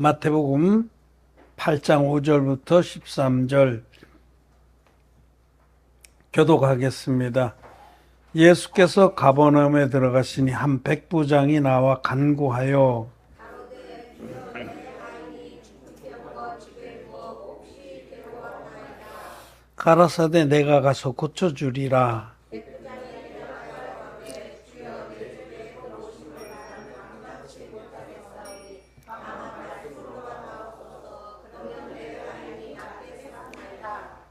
마태복음 8장 5절부터 13절 교독하겠습니다. 예수께서 가버나움에 들어가시니 한 백부장이 나와 간구하여 가라사대 내가 가서 고쳐주리라.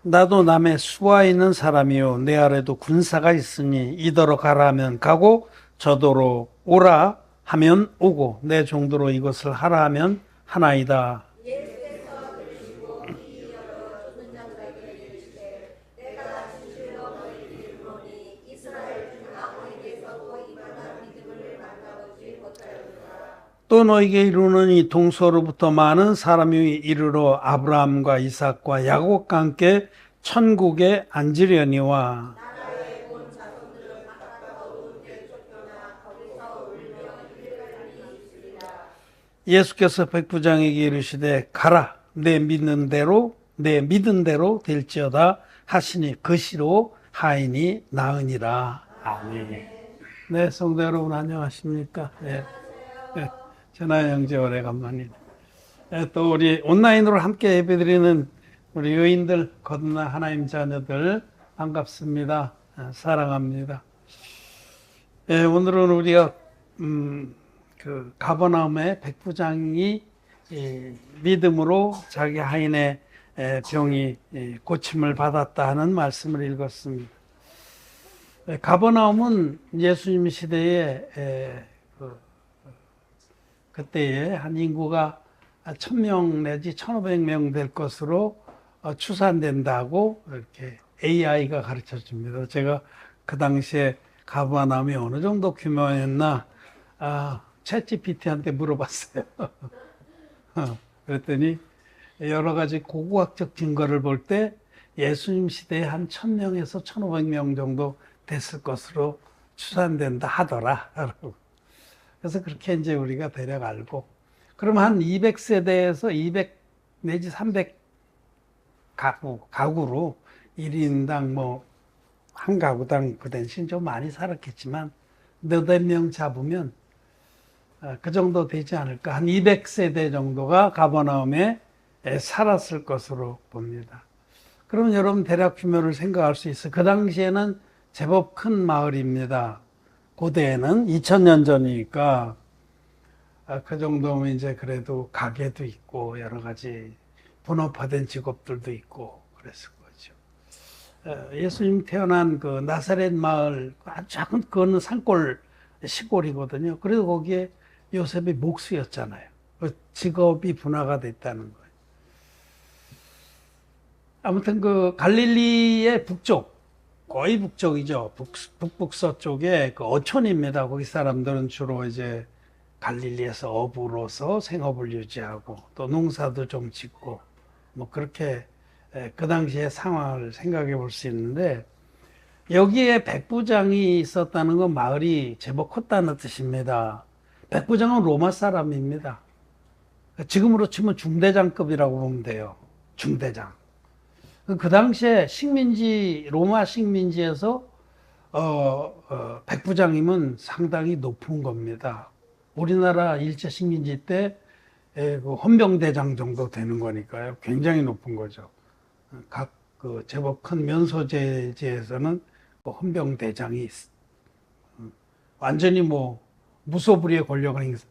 나도 남의 수하 있는 사람이요 내 아래도 군사가 있으니 이더러 가라 하면 가고 저더러 오라 하면 오고 내 정도로 이것을 하라 하면 하나이다. 또 너에게 이르노니 동서로부터 많은 사람이 이르러 아브라함과 이삭과 야곱과 함께 천국에 앉으려니와 예수께서 백부장에게 이르시되 가라 내 믿는 대로 될지어다 하시니 그 시로 하인이 나으니라. 아멘. 네, 성도 여러분 안녕하십니까? 네. 전하 형제 오래간만이네. 또 우리 온라인으로 함께 예배드리는 우리 의인들, 거듭난 하나님 자녀들 반갑습니다. 사랑합니다. 오늘은 우리가 그 가버나움의 백부장이 믿음으로 자기 하인의 병이 고침을 받았다 하는 말씀을 읽었습니다. 가버나움은 예수님 시대에 그때에 한 인구가 1000명 내지 1500명 될 것으로 추산된다고 이렇게 AI가 가르쳐 줍니다. 제가 그 당시에 가버나움이 어느 정도 규모였나 챗GPT한테 물어봤어요. 그랬더니 여러 가지 고고학적 증거를 볼 때 예수님 시대에 한 1000명에서 1500명 정도 됐을 것으로 추산된다 하더라. 그래서 그렇게 이제 우리가 대략 알고, 그럼 한 200세대에서 200 내지 300 가구로 1인당 한 가구당 그 대신 좀 많이 살았겠지만, 너댓 명 잡으면 그 정도 되지 않을까. 한 200세대 정도가 가버나움에 살았을 것으로 봅니다. 그러면 여러분 대략 규모를 생각할 수 있어요. 그 당시에는 제법 큰 마을입니다. 고대에는 2000년 전이니까 그 정도면 이제 그래도 가게도 있고 여러 가지 분업화된 직업들도 있고 그랬을 거죠. 예수님 태어난 그 나사렛 마을 아주 작은 그거는 산골 시골이거든요. 그래도 거기에 요셉이 목수였잖아요. 그 직업이 분화가 됐다는 거예요. 아무튼 그 갈릴리의 북쪽, 거의 북쪽이죠. 북북서쪽에 그 어촌입니다. 거기 사람들은 주로 이제 갈릴리에서 어부로서 생업을 유지하고 또 농사도 좀 짓고 그렇게 그 당시의 상황을 생각해 볼 수 있는데, 여기에 백부장이 있었다는 건 마을이 제법 컸다는 뜻입니다. 백부장은 로마 사람입니다. 지금으로 치면 중대장급이라고 보면 돼요. 중대장. 그 당시에 로마 식민지에서 백부장이면 상당히 높은 겁니다. 우리나라 일제 식민지 때 그 헌병대장 정도 되는 거니까요. 굉장히 높은 거죠. 각 그 제법 큰 면소재지에서는 헌병대장이 완전히 무소불위의 권력을 행사.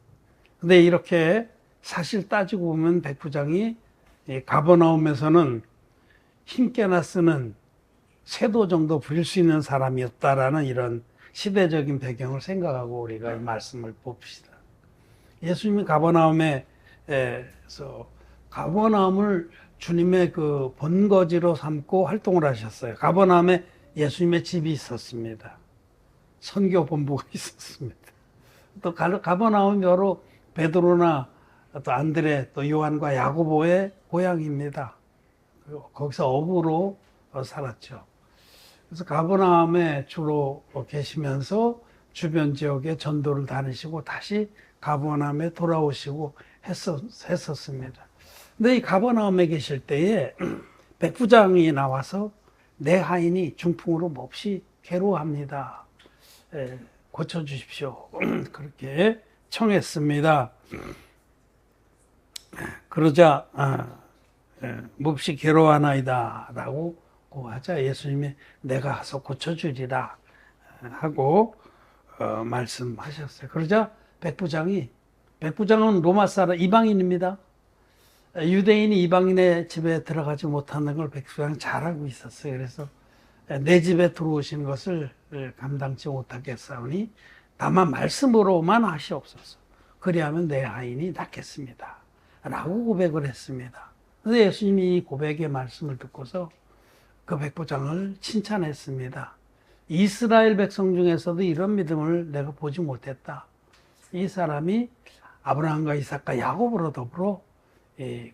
근데 이렇게 사실 따지고 보면 백부장이 가버나움에서는 힘께나 쓰는 세도 정도 부릴 수 있는 사람이었다라는 이런 시대적인 배경을 생각하고 우리가 이 말씀을 봅시다. 예수님이 가버나움을 주님의 그 본거지로 삼고 활동을 하셨어요. 가버나움에 예수님의 집이 있었습니다. 선교 본부가 있었습니다. 또 가버나움이 바로 베드로나 또 안드레 또 요한과 야고보의 고향입니다. 거기서 어부로 살았죠. 그래서 가버나움에 주로 계시면서 주변 지역에 전도를 다니시고 다시 가버나움에 돌아오시고 했었습니다. 근데 이 가버나움에 계실 때에 백부장이 나와서 내 하인이 중풍으로 몹시 괴로워합니다. 고쳐주십시오. 그렇게 청했습니다. 그러자 몹시 괴로워하나이다 라고 하자 예수님이 내가 가서 고쳐주리라 하고 말씀하셨어요. 그러자 백부장은 로마 사람 이방인입니다. 유대인이 이방인의 집에 들어가지 못하는 걸 백부장은 잘 알고 있었어요. 그래서 내 집에 들어오신 것을 감당치 못하겠사오니 다만 말씀으로만 하시옵소서. 그리하면 내 하인이 낫겠습니다. 라고 고백을 했습니다. 그래서 예수님이 이 고백의 말씀을 듣고서 그 백부장을 칭찬했습니다. 이스라엘 백성 중에서도 이런 믿음을 내가 보지 못했다. 이 사람이 아브라함과 이삭과 야곱으로 더불어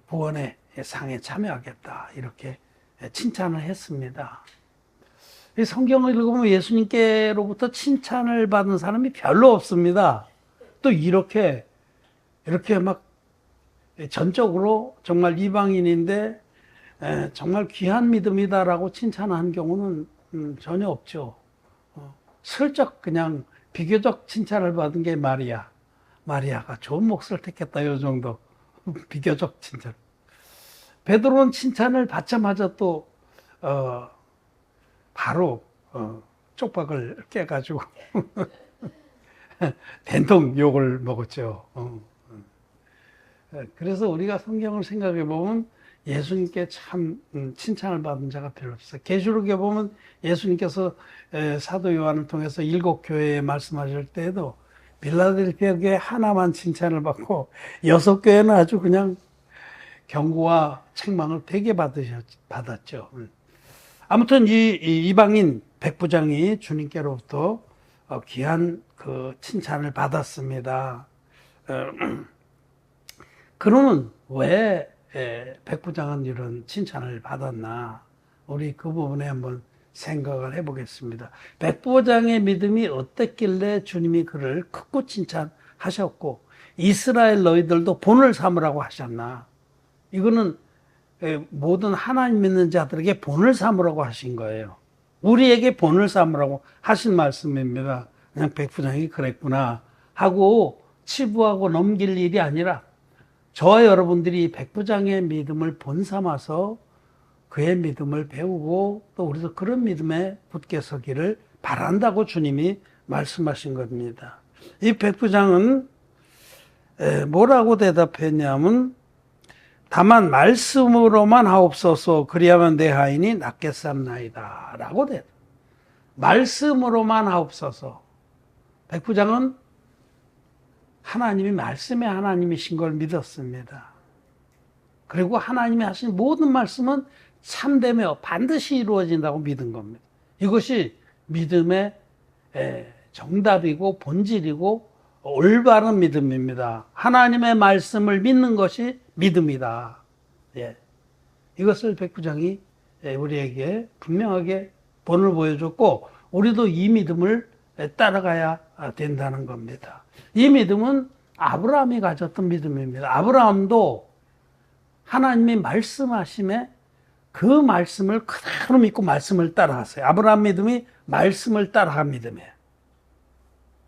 구원의 상에 참여하겠다. 이렇게 칭찬을 했습니다. 이 성경을 읽으면 예수님께로부터 칭찬을 받은 사람이 별로 없습니다. 또 이렇게 막 전적으로 정말 이방인인데 정말 귀한 믿음이다라고 칭찬한 경우는 전혀 없죠. 슬쩍 그냥 비교적 칭찬을 받은 게 마리아가 좋은 몫을 택했다 이 정도. 비교적 칭찬. 베드로는 칭찬을 받자마자 또 바로 쪽박을 깨가지고 된통 욕을 먹었죠. 그래서 우리가 성경을 생각해 보면 예수님께 참 칭찬을 받은 자가 별로 없어요. 계시록에 보면 예수님께서 사도 요한을 통해서 7 교회에 말씀하실 때에도 빌라델피아 교회 하나만 칭찬을 받고 6 교회는 아주 그냥 경고와 책망을 되게 받았죠. 아무튼 이 이방인 백부장이 주님께로부터 귀한 그 칭찬을 받았습니다. 그러면 왜 백부장은 이런 칭찬을 받았나? 우리 그 부분에 한번 생각을 해보겠습니다. 백부장의 믿음이 어땠길래 주님이 그를 크고 칭찬하셨고 이스라엘 너희들도 본을 삼으라고 하셨나? 이거는 모든 하나님 믿는 자들에게 본을 삼으라고 하신 거예요. 우리에게 본을 삼으라고 하신 말씀입니다. 그냥 백부장이 그랬구나 하고 치부하고 넘길 일이 아니라 저와 여러분들이 백부장의 믿음을 본 삼아서 그의 믿음을 배우고 또 우리도 그런 믿음에 굳게 서기를 바란다고 주님이 말씀하신 겁니다. 이 백부장은 뭐라고 대답했냐면 다만 말씀으로만 하옵소서 그리하면 내 하인이 낫겠삼나이다 라고 대답. 말씀으로만 하옵소서. 백부장은 하나님이 말씀의 하나님이신 걸 믿었습니다. 그리고 하나님이 하신 모든 말씀은 참되며 반드시 이루어진다고 믿은 겁니다. 이것이 믿음의 정답이고 본질이고 올바른 믿음입니다. 하나님의 말씀을 믿는 것이 믿음이다. 이것을 백부장이 우리에게 분명하게 본을 보여줬고 우리도 이 믿음을 따라가야 된다는 겁니다. 이 믿음은 아브라함이 가졌던 믿음입니다. 아브라함도 하나님이 말씀하심에 그 말씀을 그대로 믿고 말씀을 따라갔어요. 아브라함 믿음이 말씀을 따라간 믿음이에요.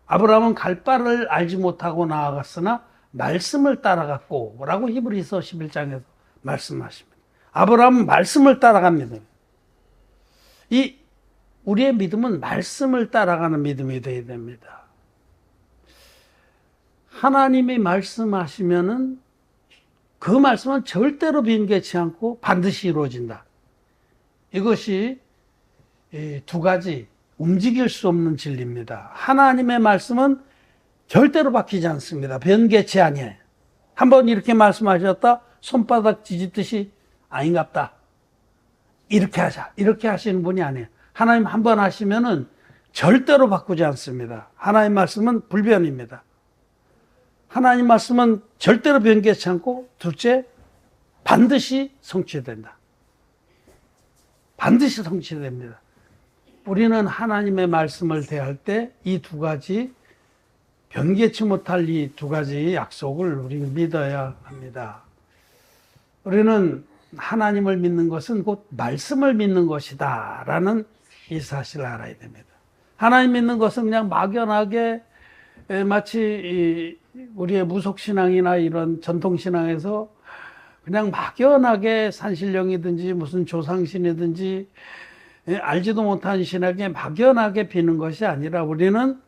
아브라함은 갈 바를 알지 못하고 나아갔으나 말씀을 따라갔고 라고 히브리서 11장에서 말씀하십니다. 아브라함은 말씀을 따라간 믿음. 우리의 믿음은 말씀을 따라가는 믿음이 되어야 됩니다. 하나님이 말씀하시면은 그 말씀은 절대로 변개치 않고 반드시 이루어진다. 이것이 2가지 움직일 수 없는 진리입니다. 하나님의 말씀은 절대로 바뀌지 않습니다. 변개치 아니에요. 한번 이렇게 말씀하셨다 손바닥 뒤집듯이 아닌갑다. 이렇게 하자. 이렇게 하시는 분이 아니에요. 하나님 한번 하시면은 절대로 바꾸지 않습니다. 하나님 말씀은 불변입니다. 하나님 말씀은 절대로 변개치 않고 둘째 반드시 성취된다. 반드시 성취됩니다. 우리는 하나님의 말씀을 대할 때 이 2가지 변개치 못할 이 두 가지 약속을 우리는 믿어야 합니다. 우리는 하나님을 믿는 것은 곧 말씀을 믿는 것이다 라는 이 사실을 알아야 됩니다. 하나님 믿는 것은 그냥 막연하게 마치 우리의 무속신앙이나 이런 전통신앙에서 그냥 막연하게 산신령이든지 무슨 조상신이든지 알지도 못한 신에게 막연하게 비는 것이 아니라 우리는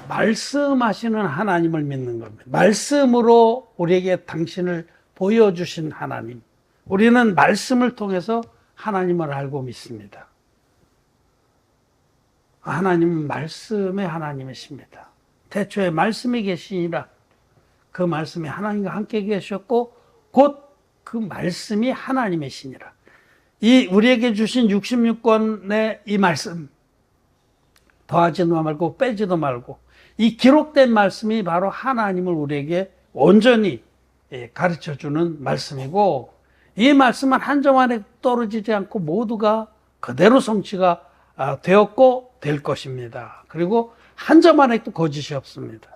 말씀하시는 하나님을 믿는 겁니다. 말씀으로 우리에게 당신을 보여주신 하나님. 우리는 말씀을 통해서 하나님을 알고 믿습니다. 하나님은 말씀의 하나님이십니다. 태초에 말씀이 계시니라. 그 말씀이 하나님과 함께 계셨고 곧 그 말씀이 하나님이시니라. 이 우리에게 주신 66권의 이 말씀, 더하지도 말고 빼지도 말고 이 기록된 말씀이 바로 하나님을 우리에게 온전히 가르쳐주는 말씀이고, 이 말씀은 한 점 안에 떨어지지 않고 모두가 그대로 성취가 되었고 될 것입니다. 그리고 한 점 안에 또 거짓이 없습니다.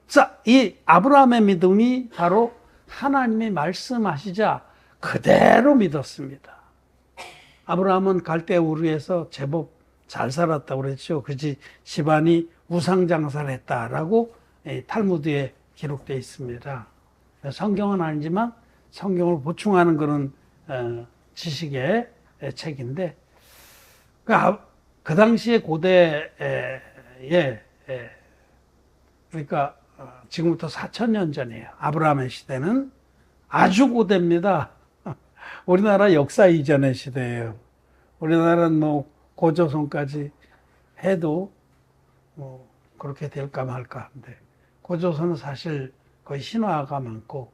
자, 이 아브라함의 믿음이 바로 하나님이 말씀하시자 그대로 믿었습니다. 아브라함은 갈대 우르에서 제법 잘 살았다고 그랬죠. 그 집안이 우상장사를 했다라고 탈무드에 기록되어 있습니다. 성경은 아니지만 성경을 보충하는 그런 지식의 책인데, 그 당시에 고대에, 그러니까 지금부터 4000년 전이에요. 아브라함의 시대는 아주 고대입니다. 우리나라 역사 이전의 시대예요. 우리나라는 뭐 고조선까지 해도 뭐 그렇게 될까 말까 한데, 고조선은 사실 거의 신화가 많고,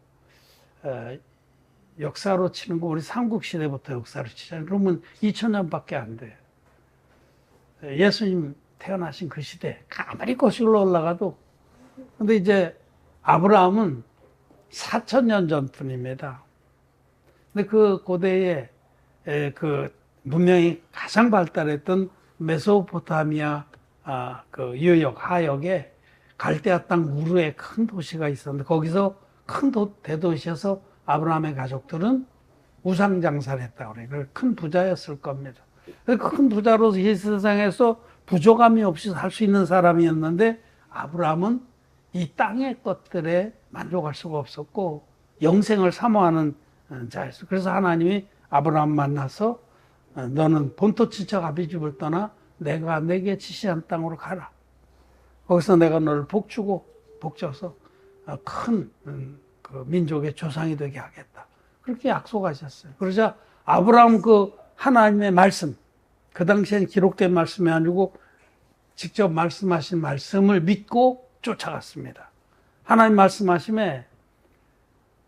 역사로 치는 거 우리 삼국시대부터 역사로 치잖아요. 그러면 2000년밖에 안 돼요. 예수님 태어나신 그 시대 가만히 거슬러 올라가도, 근데 이제 아브라함은 4000년 전 분입니다. 근데 그 고대에 그 문명이 가장 발달했던 메소포타미아 그 유역 하역에 갈대아 땅 우르에 큰 도시가 있었는데, 거기서 큰 대도시에서 아브라함의 가족들은 우상 장사를 했다고 그래요. 큰 부자였을 겁니다. 큰 부자로서 이 세상에서 부족함이 없이 살 수 있는 사람이었는데, 아브라함은 이 땅의 것들에 만족할 수가 없었고 영생을 사모하는 자였어요. 그래서 하나님이 아브라함 만나서 너는 본토 친척 아비집을 떠나 내가 내게 지시한 땅으로 가라. 거기서 내가 너를 복주고 복줘서 큰 그 민족의 조상이 되게 하겠다. 그렇게 약속하셨어요. 그러자 아브라함 그 하나님의 말씀, 그 당시엔 기록된 말씀이 아니고 직접 말씀하신 말씀을 믿고 쫓아갔습니다. 하나님 말씀하심에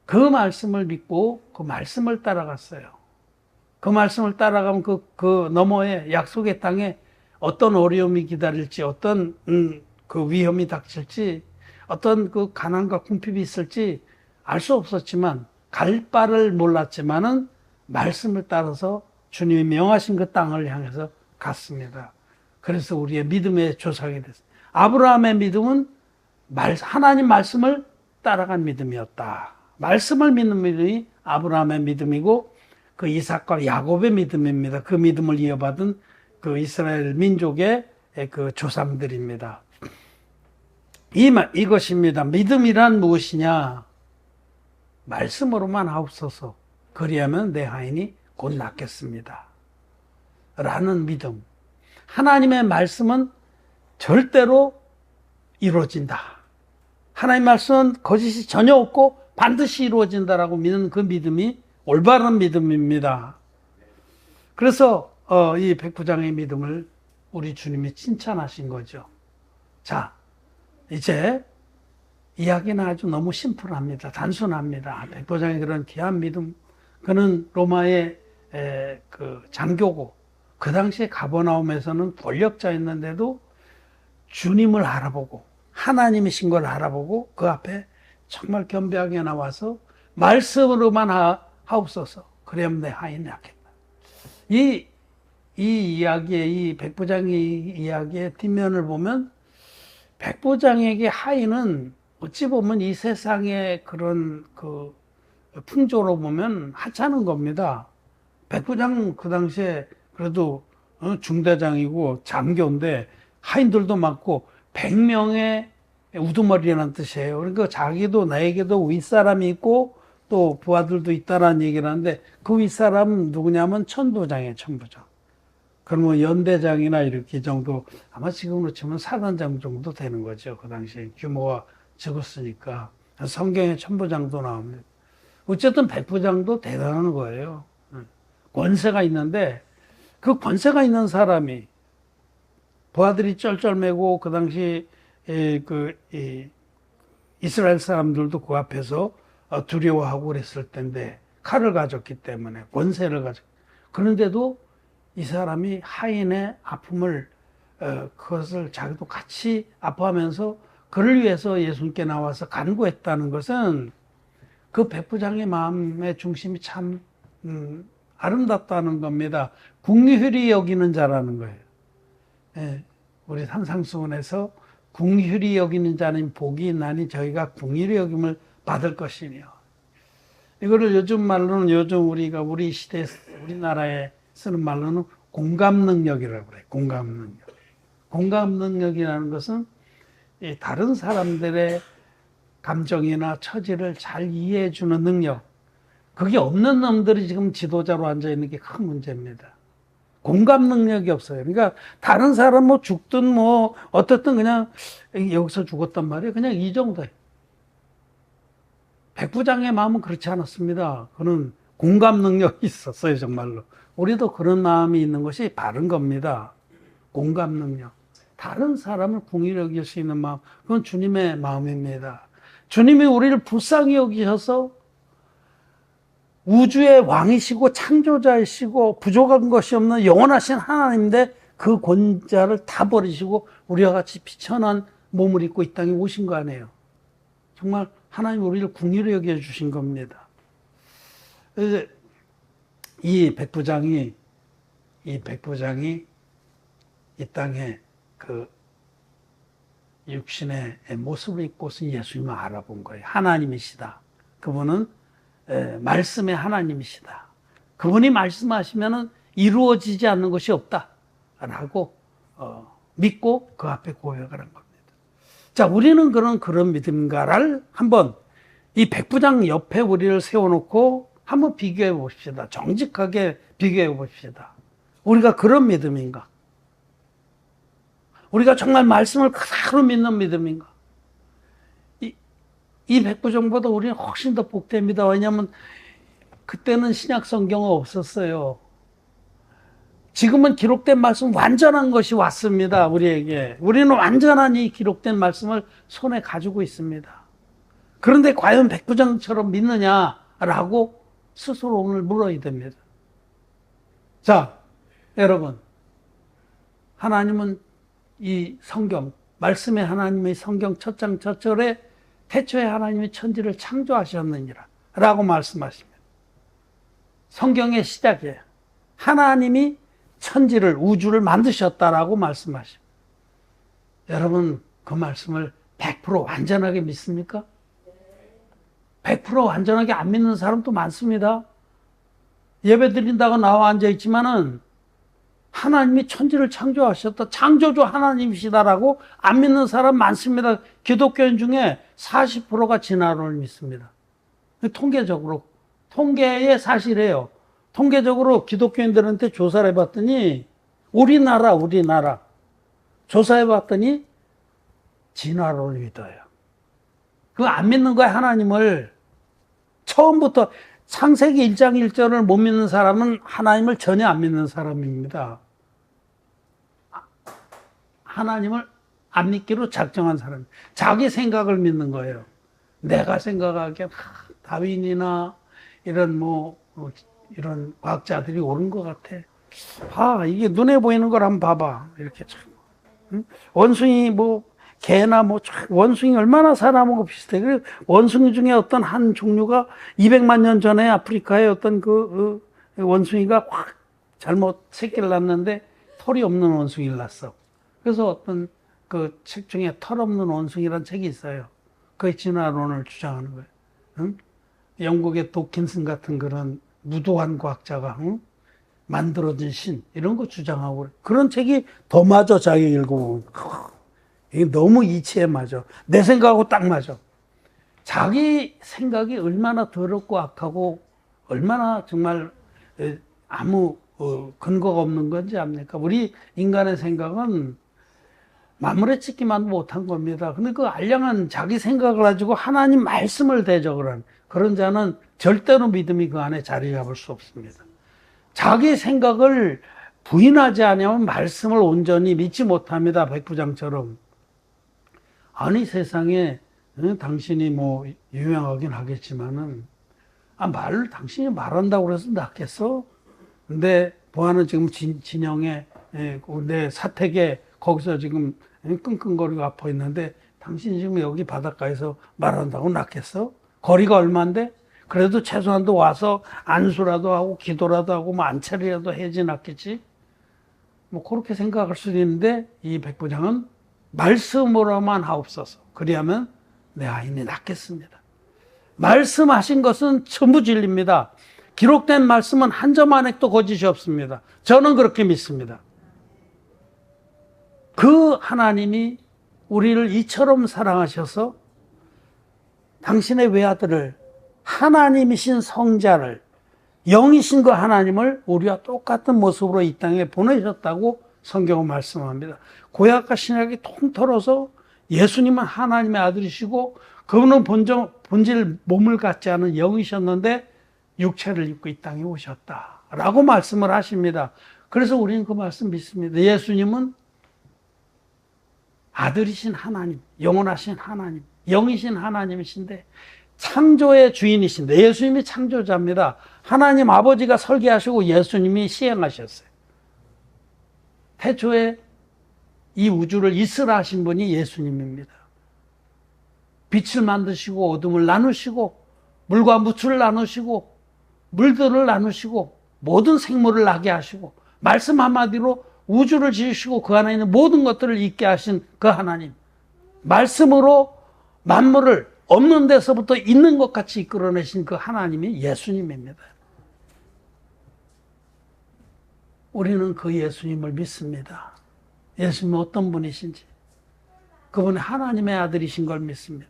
그 말씀을 믿고 그 말씀을 따라갔어요. 그 말씀을 따라가면 그 너머에 약속의 땅에 어떤 어려움이 기다릴지, 어떤 그 위험이 닥칠지, 어떤 그 가난과 궁핍이 있을지 알 수 없었지만, 갈 바를 몰랐지만은 말씀을 따라서 주님이 명하신 그 땅을 향해서 갔습니다. 그래서 우리의 믿음의 조상이 됐어요. 아브라함의 믿음은 하나님 말씀을 따라간 믿음이었다. 말씀을 믿는 믿음이 아브라함의 믿음이고, 그 이삭과 야곱의 믿음입니다. 그 믿음을 이어받은 그 이스라엘 민족의 그 조상들입니다. 이것입니다. 믿음이란 무엇이냐? 말씀으로만 하옵소서. 그리하면 내 하인이 곧 낫겠습니다. 라는 믿음. 하나님의 말씀은 절대로 이루어진다. 하나님의 말씀은 거짓이 전혀 없고 반드시 이루어진다라고 믿는 그 믿음이 올바른 믿음입니다. 그래서 이 백부장의 믿음을 우리 주님이 칭찬하신 거죠. 자, 이제 이야기는 아주 너무 심플합니다. 단순합니다. 백부장의 그런 귀한 믿음, 그는 로마의 그 장교고, 그 당시에 가버나움에서는 권력자였는데도 주님을 알아보고 하나님이신 걸 알아보고 그 앞에 정말 겸비하게 나와서 말씀으로만 하옵소서. 그래야 내 하인이 낫겠다. 이 이야기의, 이 백부장의 이야기의 뒷면을 보면 백부장에게 하인은 어찌 보면 이 세상의 그런 그 풍조로 보면 하찮은 겁니다. 백부장 그 당시에 그래도 중대장이고 장교인데 하인들도 많고 100명의 우두머리라는 뜻이에요. 그러니까 자기도 나에게도 윗사람이 있고 또 부하들도 있다라는 얘기를 하는데 그 윗사람은 누구냐면 천부장이에요, 천부장. 그러면 연대장이나 이렇게 정도, 아마 지금으로 치면 사단장 정도 되는 거죠. 그 당시에 규모가 적었으니까. 성경에 천부장도 나옵니다. 어쨌든 백부장도 대단한 거예요. 권세가 있는데 그 권세가 있는 사람이 부하들이 쩔쩔매고 그 당시 이스라엘 사람들도 그 앞에서 두려워하고 그랬을 텐데 칼을 가졌기 때문에 권세를 가졌. 그런데도 이 사람이 하인의 아픔을 그것을 자기도 같이 아파하면서 그를 위해서 예수님께 나와서 간구했다는 것은 그 백부장의 마음의 중심이 참 아름답다는 겁니다. 궁휼히 여기는 자라는 거예요. 예, 우리 산상수훈에서 궁휼히 여기는 자는 복이 있나니 저희가 궁휼히 여김을 받을 것이며, 이거를 요즘 말로는, 요즘 우리가 우리 시대 우리나라에 쓰는 말로는 공감 능력이라고 그래요. 공감 능력. 공감 능력이라는 것은 다른 사람들의 감정이나 처지를 잘 이해해 주는 능력. 그게 없는 놈들이 지금 지도자로 앉아 있는 게 큰 문제입니다. 공감 능력이 없어요. 그러니까 다른 사람 뭐 죽든 뭐 어떻든 그냥 여기서 죽었단 말이에요. 그냥 이 정도예요. 백부장의 마음은 그렇지 않았습니다. 그는 공감 능력이 있었어요, 정말로. 우리도 그런 마음이 있는 것이 바른 겁니다. 공감 능력. 다른 사람을 궁히 여길 수 있는 마음, 그건 주님의 마음입니다. 주님이 우리를 불쌍히 여기셔서 우주의 왕이시고 창조자이시고 부족한 것이 없는 영원하신 하나님인데 그 권자를 다 버리시고 우리와 같이 비천한 몸을 입고 이 땅에 오신 거 아니에요. 정말 하나님 우리를 궁휼히 여겨주신 겁니다. 이 백부장이 이 땅에 그 육신의 모습을 입고서 예수님을 알아본 거예요. 하나님이시다. 그분은 말씀의 하나님이시다. 그분이 말씀하시면 이루어지지 않는 것이 없다라고 믿고 그 앞에 고백을 한 겁니다. 자, 우리는 그런 믿음가를 한번 이 백부장 옆에 우리를 세워놓고 한번 비교해 봅시다. 정직하게 비교해 봅시다. 우리가 그런 믿음인가? 우리가 정말 말씀을 그대로 믿는 믿음인가? 이 백부장보다 우리는 훨씬 더 복됩니다. 왜냐하면 그때는 신약 성경은 없었어요. 지금은 기록된 말씀 완전한 것이 왔습니다. 우리에게. 우리는 완전한 이 기록된 말씀을 손에 가지고 있습니다. 그런데 과연 백부장처럼 믿느냐라고 스스로 오늘 물어야 됩니다. 자, 여러분, 하나님은 이 성경, 말씀의 하나님의 성경 첫 장 첫 절에 태초에 하나님이 천지를 창조하셨느니라 라고 말씀하십니다. 성경의 시작이에요. 하나님이 천지를, 우주를 만드셨다라고 말씀하십니다. 여러분, 그 말씀을 100% 완전하게 믿습니까? 100% 완전하게 안 믿는 사람도 많습니다. 예배 드린다고 나와 앉아있지만은 하나님이 천지를 창조하셨다, 창조주 하나님이시다라고 안 믿는 사람 많습니다. 기독교인 중에 40%가 진화론을 믿습니다. 통계적으로, 통계의 사실이에요. 통계적으로 기독교인들한테 조사를 해봤더니 우리나라 조사해봤더니 진화론을 믿어요. 그거 안 믿는 거야. 하나님을 처음부터 창세기 1장 1절을 못 믿는 사람은 하나님을 전혀 안 믿는 사람입니다. 하나님을 안 믿기로 작정한 사람, 자기 생각을 믿는 거예요. 내가 생각하기엔 다윈이나 이런 이런 과학자들이 옳은 것 같아. 이게 눈에 보이는 걸 한번 봐봐. 이렇게 참. 응? 원숭이 개나 원숭이 얼마나 사람하고 비슷해. 그래서 원숭이 중에 어떤 한 종류가 200만 년 전에 아프리카에 어떤 원숭이가 잘못 새끼를 낳았는데 털이 없는 원숭이를 낳았어. 그래서 어떤 그 책 중에 털없는 원숭이라는 책이 있어요. 그게 진화론을 주장하는 거예요. 응? 영국의 도킨슨 같은 그런 무도한 과학자가 만들어진 신 이런 거 주장하고 그래. 그런 책이 더 맞아. 자기 읽어보면 이게 너무 이치에 맞아. 내 생각하고 딱 맞아. 자기 생각이 얼마나 더럽고 악하고 얼마나 정말 아무 근거가 없는 건지 압니까? 우리 인간의 생각은 만물에 찍기만 못한 겁니다. 근데 그 알량한 자기 생각을 가지고 하나님 말씀을 대적을 하는 그런 자는 절대로 믿음이 그 안에 자리 잡을 수 없습니다. 자기 생각을 부인하지 않으면 말씀을 온전히 믿지 못합니다. 백부장처럼. 아니 세상에 당신이 뭐 유명하긴 하겠지만은 말을 당신이 말한다고 해서 낫겠어? 근데 보아는 지금 진영에 내 사택에 거기서 지금 끙끙거리고 아파 있는데 당신이 지금 여기 바닷가에서 말한다고 낫겠어? 거리가 얼만데? 그래도 최소한도 와서 안수라도 하고 기도라도 하고 뭐 안찰이라도 해야지 낫겠지? 뭐 그렇게 생각할 수도 있는데 이 백부장은 말씀으로만 하옵소서. 그리하면 내 아인이 낫겠습니다. 말씀하신 것은 전부 진리입니다. 기록된 말씀은 한 점 안에도 거짓이 없습니다. 저는 그렇게 믿습니다. 그 하나님이 우리를 이처럼 사랑하셔서 당신의 외아들을 하나님이신 성자를 영이신 그 하나님을 우리와 똑같은 모습으로 이 땅에 보내셨다고 성경은 말씀합니다. 구약과 신약이 통틀어서 예수님은 하나님의 아들이시고 그분은 본질 몸을 갖지 않은 영이셨는데 육체를 입고 이 땅에 오셨다라고 말씀을 하십니다. 그래서 우리는 그 말씀 믿습니다. 예수님은 아들이신 하나님, 영원하신 하나님, 영이신 하나님이신데 창조의 주인이신데 예수님이 창조자입니다. 하나님 아버지가 설계하시고 예수님이 시행하셨어요. 태초에 이 우주를 있으라 하신 분이 예수님입니다. 빛을 만드시고 어둠을 나누시고 물과 무추를 나누시고 물들을 나누시고 모든 생물을 나게 하시고 말씀 한마디로 우주를 지으시고 그 안에 있는 모든 것들을 있게 하신 그 하나님. 말씀으로 만물을 없는 데서부터 있는 것 같이 이끌어내신 그 하나님이 예수님입니다. 우리는 그 예수님을 믿습니다. 예수님은 어떤 분이신지. 그분은 하나님의 아들이신 걸 믿습니다.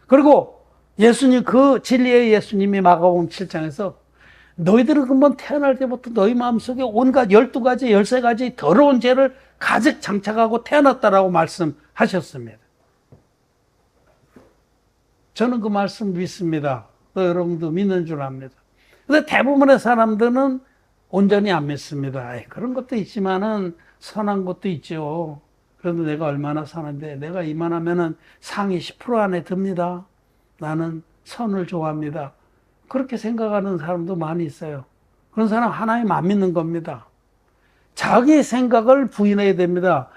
그리고 예수님, 그 진리의 예수님이 마가복음 7장에서 너희들은 근본 태어날 때부터 너희 마음속에 온갖 12가지, 13가지 더러운 죄를 가득 장착하고 태어났다라고 말씀하셨습니다. 저는 그 말씀 믿습니다. 또 여러분도 믿는 줄 압니다. 근데 대부분의 사람들은 온전히 안 믿습니다. 그런 것도 있지만은 선한 것도 있죠. 그래도 내가 얼마나 선한데 내가 이만하면은 상위 10% 안에 듭니다. 나는 선을 좋아합니다. 그렇게 생각하는 사람도 많이 있어요. 그런 사람 하나님 안 믿는 겁니다. 자기 생각을 부인해야 됩니다.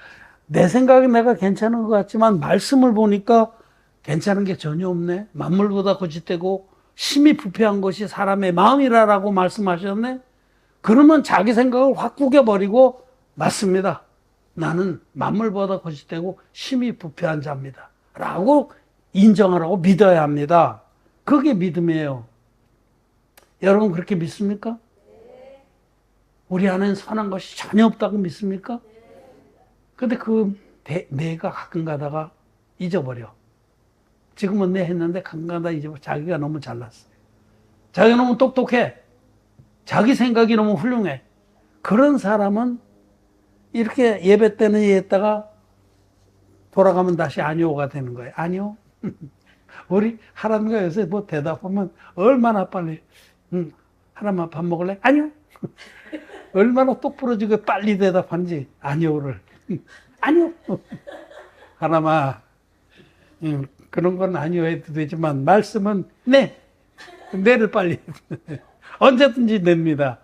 내 생각이 내가 괜찮은 것 같지만 말씀을 보니까 괜찮은 게 전혀 없네. 만물보다 거짓되고 심히 부패한 것이 사람의 마음이라고 말씀하셨네. 그러면 자기 생각을 확 구겨버리고 맞습니다. 나는 만물보다 거짓되고 심히 부패한 자입니다. 라고 인정하라고 믿어야 합니다. 그게 믿음이에요. 여러분 그렇게 믿습니까? 우리 안에는 선한 것이 전혀 없다고 믿습니까? 근데 그 내가 가끔 가다가 잊어버려. 지금은 내 했는데 가끔 가다가 잊어버려. 자기가 너무 잘났어요. 자기가 너무 똑똑해. 자기 생각이 너무 훌륭해. 그런 사람은 이렇게 예배 때는 이랬다가 돌아가면 다시 아니오가 되는 거예요. 아니오. 우리 하나님과 요새 뭐 대답하면 얼마나 빨리 하나만 밥 먹을래? 아니요. 얼마나 똑부러지고 빨리 대답하는지 아니오를 아니요. 하나만 그런 건 아니오 해도 되지만 말씀은 네. 네를 빨리 언제든지 냅니다.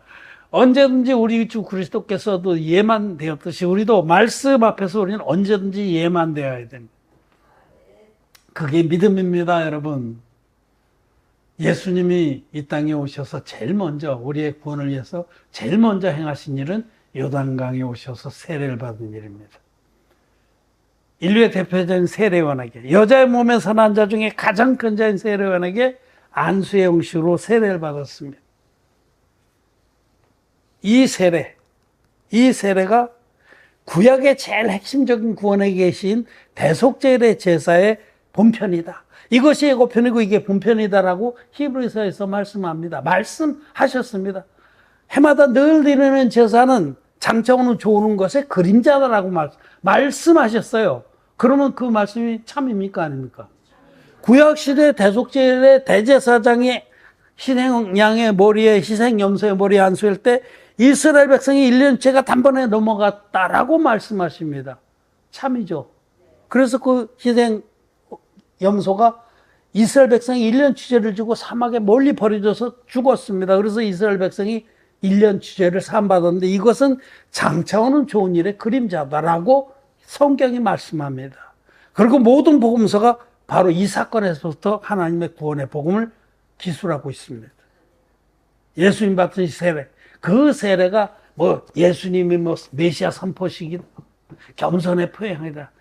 언제든지 우리 주 그리스도께서도 예만 되었듯이 우리도 말씀 앞에서 우리는 언제든지 예만 되어야 됩니다. 그게 믿음입니다, 여러분. 예수님이 이 땅에 오셔서 제일 먼저 우리의 구원을 위해서 제일 먼저 행하신 일은 요단강에 오셔서 세례를 받은 일입니다. 인류의 대표적인 세례요한에게, 여자의 몸에서 난 자 중에 가장 큰 자인 세례요한에게 안수의 형식으로 세례를 받았습니다. 이 세례가 구약의 제일 핵심적인 구원에 계신 대속죄의 제사의 본편이다. 이것이 예고편이고 이게 본편이다라고 히브리서에서 말씀합니다. 말씀하셨습니다. 해마다 늘 드리는 제사는 장차오는 좋은 것의 그림자다라고 말씀하셨어요. 그러면 그 말씀이 참입니까 아닙니까? 구약시대 대속죄의 대제사장이 희생양의 머리에 희생염소의 머리에 안수할 때 이스라엘 백성이 1년째가 단번에 넘어갔다라고 말씀하십니다. 참이죠. 그래서 그 희생염소가 이스라엘 백성이 1년 취재를 주고 사막에 멀리 버려져서 죽었습니다. 그래서 이스라엘 백성이 1년 취재를 사함받았는데 이것은 장차오는 좋은 일의 그림자다라고 성경이 말씀합니다. 그리고 모든 복음서가 바로 이 사건에서부터 하나님의 구원의 복음을 기술하고 있습니다. 예수님 받은 세례, 그 세례가 예수님이 메시아 선포식이다, 겸손의 표현이다,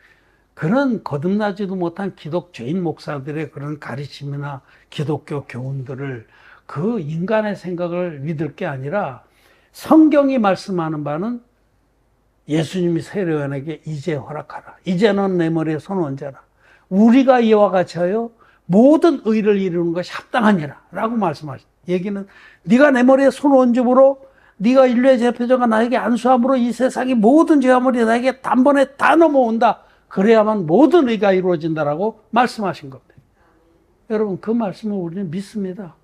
그런 거듭나지도 못한 기독교인 목사들의 그런 가르침이나 기독교 교훈들을 그 인간의 생각을 믿을 게 아니라 성경이 말씀하는 바는 예수님이 세례요한에게 이제 허락하라. 이제는 내 머리에 손 얹어라. 우리가 이와 같이 하여 모든 의를 이루는 것이 합당하니라 라고 말씀하셨어요. 얘기는 네가 내 머리에 손 얹음으로 네가 인류의 대표자가 나에게 안수함으로 이 세상의 모든 죄화물이 나에게 단번에 다 넘어온다. 그래야만 모든 의가 이루어진다라고 말씀하신 겁니다. 여러분 그 말씀을 우리는 믿습니다.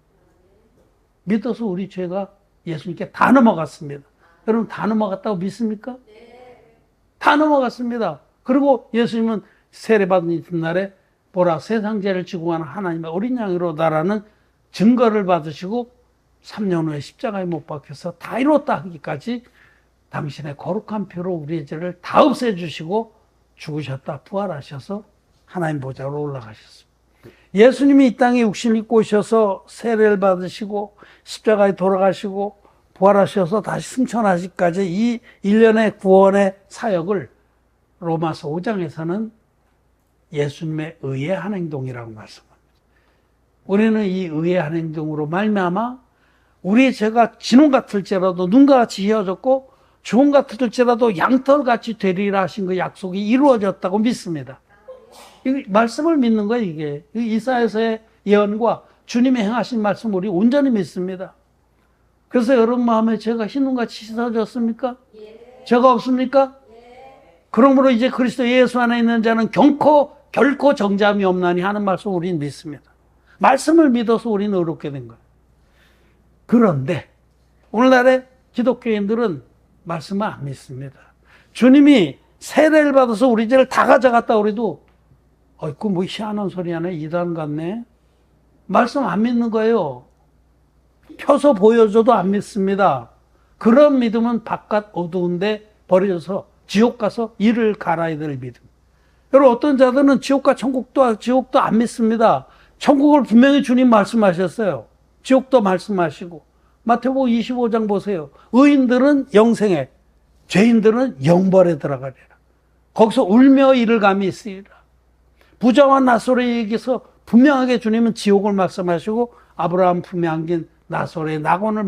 믿어서 우리 죄가 예수님께 다 넘어갔습니다. 여러분 다 넘어갔다고 믿습니까? 다 넘어갔습니다. 그리고 예수님은 세례받은 이튿날에 보라 세상 죄를 지고 가는 하나님의 어린 양이로다라는 증거를 받으시고 3년 후에 십자가에 못 박혀서 다 이뤘다 하기까지 당신의 거룩한 피로 우리의 죄를 다 없애주시고 죽으셨다 부활하셔서 하나님 보좌로 올라가셨습니다. 예수님이 이 땅에 육신 입고 오셔서 세례를 받으시고 십자가에 돌아가시고 부활하셔서 다시 승천하시기까지 이 일련의 구원의 사역을 로마서 5장에서는 예수님의 의의 한 행동이라고 말씀합니다. 우리는 이 의의 한 행동으로 말미암아 우리의 죄가 진홍 같을지라도 눈과 같이 희어졌고 주홍 같을지라도 양털같이 되리라 하신 그 약속이 이루어졌다고 믿습니다. 이 말씀을 믿는 거예요. 이게 이사야서의 예언과 주님의 행하신 말씀 우리 온전히 믿습니다. 그래서 여러분 마음에 죄가 흰눈같이 씻어졌습니까? 죄가 없습니까? 그러므로 이제 그리스도 예수 안에 있는 자는 결코 정죄함이 없나니 하는 말씀 우리는 믿습니다. 말씀을 믿어서 우리는 의롭게 된 거예요. 그런데 오늘날의 기독교인들은 말씀을 안 믿습니다. 주님이 세례를 받아서 우리 죄를 다 가져갔다 그래도 그 뭐 희한한 소리 하네, 이단 같네. 말씀 안 믿는 거예요. 펴서 보여줘도 안 믿습니다. 그런 믿음은 바깥 어두운데 버려져서 지옥 가서 이를 갈아야 될 믿음. 여러분 어떤 자들은 지옥과 지옥도 안 믿습니다. 천국을 분명히 주님 말씀하셨어요. 지옥도 말씀하시고. 마태복음 25장 보세요. 의인들은 영생에, 죄인들은 영벌에 들어가리라. 거기서 울며 이를 감이 있으리라. 부자와 나사로에게서 분명하게 주님은 지옥을 말씀하시고 아브라함 품에 안긴 나사로의 낙원을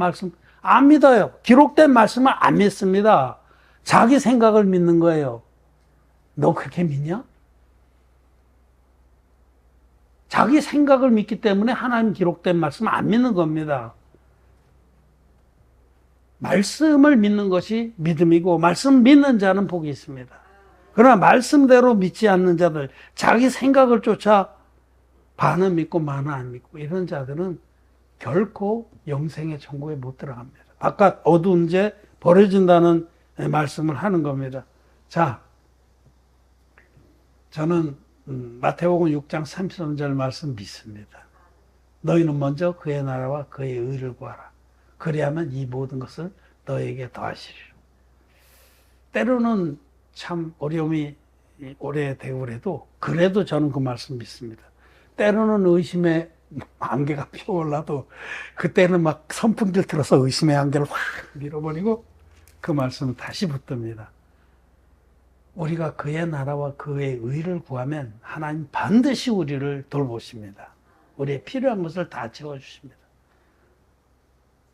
안 믿어요. 기록된 말씀을 안 믿습니다. 자기 생각을 믿는 거예요. 너 그렇게 믿냐? 자기 생각을 믿기 때문에 하나님 기록된 말씀을 안 믿는 겁니다. 말씀을 믿는 것이 믿음이고 말씀 믿는 자는 복이 있습니다. 그러나 말씀대로 믿지 않는 자들, 자기 생각을 쫓아 반은 믿고 반은 안 믿고 이런 자들은 결코 영생의 천국에 못 들어갑니다. 바깥 어두운 죄 버려진다는 말씀을 하는 겁니다. 자, 저는 마태복음 6장 33절 말씀 믿습니다. 너희는 먼저 그의 나라와 그의 의를 구하라. 그리하면 이 모든 것을 너에게 더하시리라. 때로는 참 어려움이 오래되고 그래도 저는 그 말씀 믿습니다. 때로는 의심의 안개가 피어올라도 그때는 막 선풍기를 틀어서 의심의 안개를 확 밀어버리고 그 말씀을 다시 붙듭니다. 우리가 그의 나라와 그의 의를 구하면 하나님 반드시 우리를 돌보십니다. 우리의 필요한 것을 다 채워주십니다.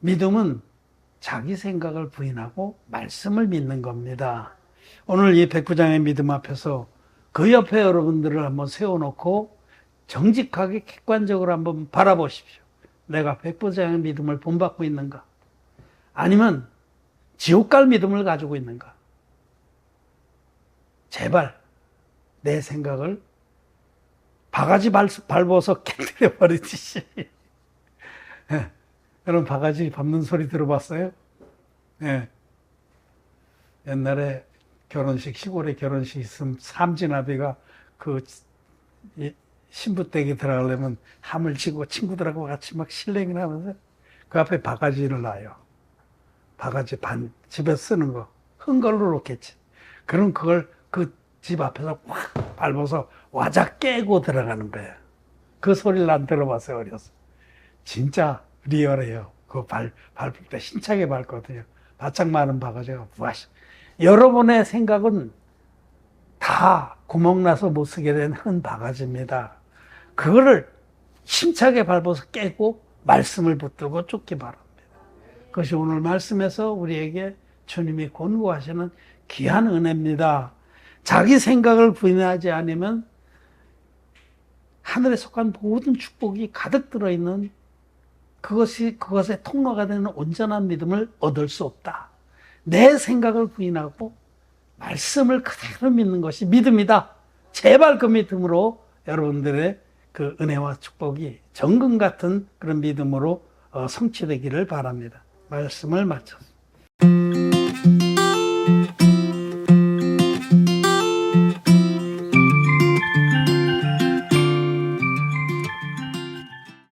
믿음은 자기 생각을 부인하고 말씀을 믿는 겁니다. 오늘 이 백부장의 믿음 앞에서 그 옆에 여러분들을 한번 세워놓고 정직하게 객관적으로 한번 바라보십시오. 내가 백부장의 믿음을 본받고 있는가? 아니면 지옥 갈 믿음을 가지고 있는가? 제발 내 생각을 바가지 밟아서 깨뜨려 버리듯이. 여러분 바가지 밟는 소리 들어봤어요? 예. 옛날에 결혼식, 시골에 결혼식 있으면 삼진아비가 그 신부댁에 들어가려면 함을 지고 친구들하고 같이 막 실랭이를 하면서 그 앞에 바가지를 놔요. 바가지 집에 쓰는 거. 큰 걸로 놓겠지. 그럼 그걸 그 집 앞에서 확 밟아서 와작 깨고 들어가는 거예요. 그 소리를 난 들어봤어요, 어려서. 진짜 리얼해요. 그거 밟을 때 힘차게 밟거든요. 바짝 많은 바가지가 부하시. 여러분의 생각은 다 구멍나서 못 쓰게 된 흔 바가지입니다. 그거를 힘차게 밟아서 깨고 말씀을 붙들고 쫓기 바랍니다. 그것이 오늘 말씀에서 우리에게 주님이 권고하시는 귀한 은혜입니다. 자기 생각을 부인하지 않으면 하늘에 속한 모든 축복이 가득 들어있는 그것의 통로가 되는 온전한 믿음을 얻을 수 없다. 내 생각을 부인하고 말씀을 그대로 믿는 것이 믿음이다. 제발 그 믿음으로 여러분들의 그 은혜와 축복이 정금 같은 그런 믿음으로 성취되기를 바랍니다. 말씀을 마쳤습니다.